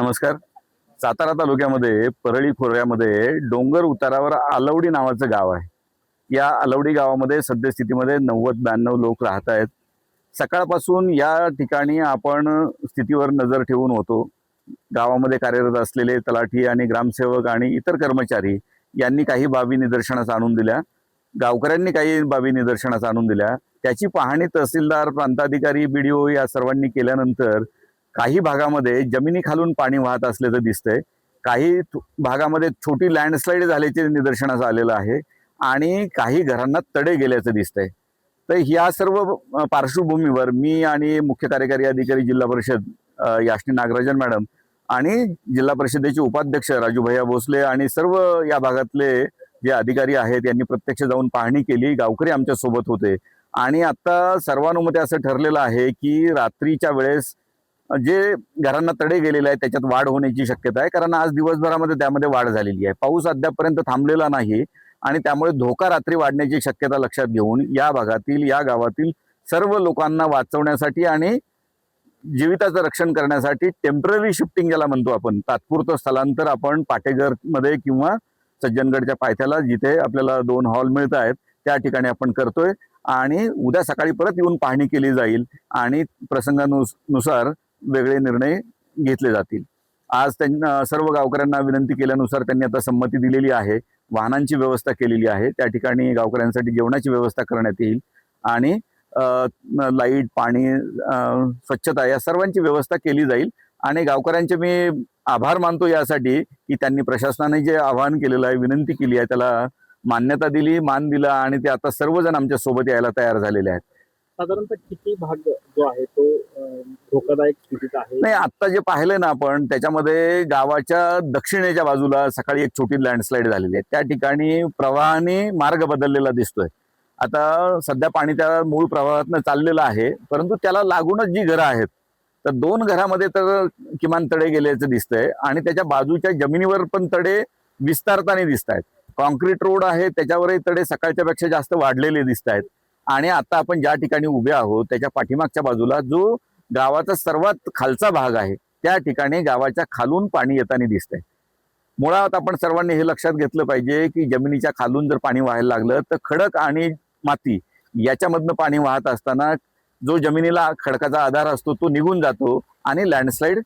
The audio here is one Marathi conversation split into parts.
नमस्कार. सातारा तालुक्यामध्ये परळी खोऱ्यामध्ये डोंगर उतारावर आलवडी नावाचं गाव आहे. या आलवडी गावामध्ये सद्यस्थितीमध्ये 90-92 लोक राहत आहेत. सकाळपासून या ठिकाणी आपण स्थितीवर नजर ठेवून होतो. गावामध्ये कार्यरत असलेले तलाठी आणि ग्रामसेवक आणि इतर कर्मचारी यांनी काही बाबी निदर्शनास आणून दिल्या. गावकऱ्यांनी काही बाबी निदर्शनास आणून दिल्या. त्याची पाहणी तहसीलदार, प्रांताधिकारी, BDO या सर्वांनी केल्यानंतर काही भागामध्ये जमिनीखालून पाणी वाहत असल्याचं दिसतंय. काही भागामध्ये छोटी लँडस्लाईड झाल्याचे निदर्शनास आलेलं आहे आणि काही घरांना तडे गेल्याचं दिसतंय. तर या सर्व पार्श्वभूमीवर मी आणि मुख्य कार्यकारी अधिकारी जिल्हा परिषद याश्नी नागराजन मॅडम आणि जिल्हा परिषदेचे उपाध्यक्ष राजू भैया भोसले आणि सर्व या भागातले जे अधिकारी आहेत यांनी प्रत्यक्ष जाऊन पाहणी केली. गावकरी आमच्या सोबत होते आणि आता सर्वानुमते असं ठरलेलं आहे की रात्रीच्या वेळेस जे घरांना तडे गेलेले आहेत त्याच्यात वाढ होण्याची शक्यता आहे, कारण आज दिवसभरामध्ये त्यामध्ये वाढ झालेली आहे. पाऊस अद्यापपर्यंत थांबलेला नाही आणि त्यामुळे धोका रात्री वाढण्याची शक्यता लक्षात घेऊन या भागातील, या गावातील सर्व लोकांना वाचवण्यासाठी आणि जीविताचं रक्षण करण्यासाठी टेम्पररी शिफ्टिंग ज्याला म्हणतो आपण, तात्पुरतं स्थलांतर आपण पाटेघरमध्ये किंवा सज्जनगडच्या पायथ्याला जिथे आपल्याला 2 हॉल मिळत आहेत त्या ठिकाणी आपण करतोय आणि उद्या सकाळी परत येऊन पाहणी केली जाईल आणि प्रसंगानुसार वेगळे निर्णय घेतले जातील. आज त्यांना सर्व गावकऱ्यांना विनंती केल्यानुसार त्यांनी आता संमती दिलेली आहे. वाहनांची व्यवस्था केलेली आहे. त्या ठिकाणी गावकऱ्यांसाठी जेवणाची व्यवस्था करण्यात येईल आणि लाईट, पाणी, स्वच्छता या सर्वांची व्यवस्था केली जाईल. आणि गावकऱ्यांचे मी आभार मानतो यासाठी की त्यांनी प्रशासनाने जे आवाहन केलेलं आहे, विनंती केली आहे, त्याला मान्यता दिली, मान दिला आणि ते आता सर्वजण आमच्या सोबत यायला तयार झालेले आहेत. साधारणतः किती भाग जो आहे तो धोकादायक स्थितीत आहे? नाही, आता जे पाहिलंय ना आपण त्याच्यामध्ये गावाच्या दक्षिणेच्या बाजूला सकाळी एक छोटी लँडस्लाईड झालेली आहे. त्या ठिकाणी प्रवाहाने मार्ग बदललेला दिसतोय. आता सध्या पाणी त्या मूळ प्रवाहातनं चाललेलं आहे, परंतु त्याला लागूनच जी घरं आहेत तर 2 घरामध्ये तर किमान तडे गेल्याचं दिसतंय आणि त्याच्या बाजूच्या जमिनीवर पण तडे विस्तारताना दिसत आहेत. कॉन्क्रीट रोड आहे त्याच्यावरही तडे सकाळच्या पेक्षा जास्त वाढलेले दिसत आहेत. आणि आता आपण ज्या ठिकाणी उभे आहोत त्याच्या पाठीमागच्या बाजूला जो गावाचा सर्वात खालचा भाग आहे त्या ठिकाणी गावाच्या खालून पाणी येताना दिसतंय. मुळात आपण सर्वांनी हे लक्षात घेतलं पाहिजे की जमिनीच्या खालून जर पाणी व्हायला लागलं तर खडक आणि माती याच्यामधनं पाणी वाहत असताना जो जमिनीला खडकाचा आधार असतो तो निघून जातो आणि लँडस्लाईड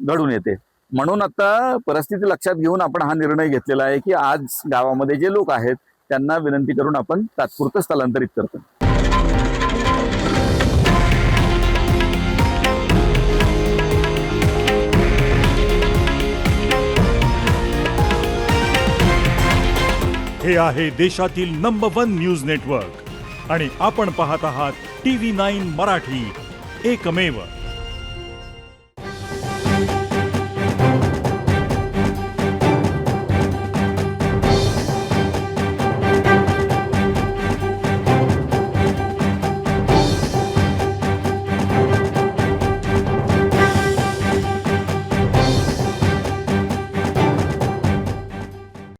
घडून येते. म्हणून आता परिस्थिती लक्षात घेऊन आपण हा निर्णय घेतलेला आहे की आज गावामध्ये जे लोक आहेत त्यांना विनंती करून आपण तात्पुरतं स्थलांतरित करतो. हे आहे देशातील नंबर 1 न्यूज नेटवर्क आणि आपण पाहत आहात TV9 मराठी, एकमेव.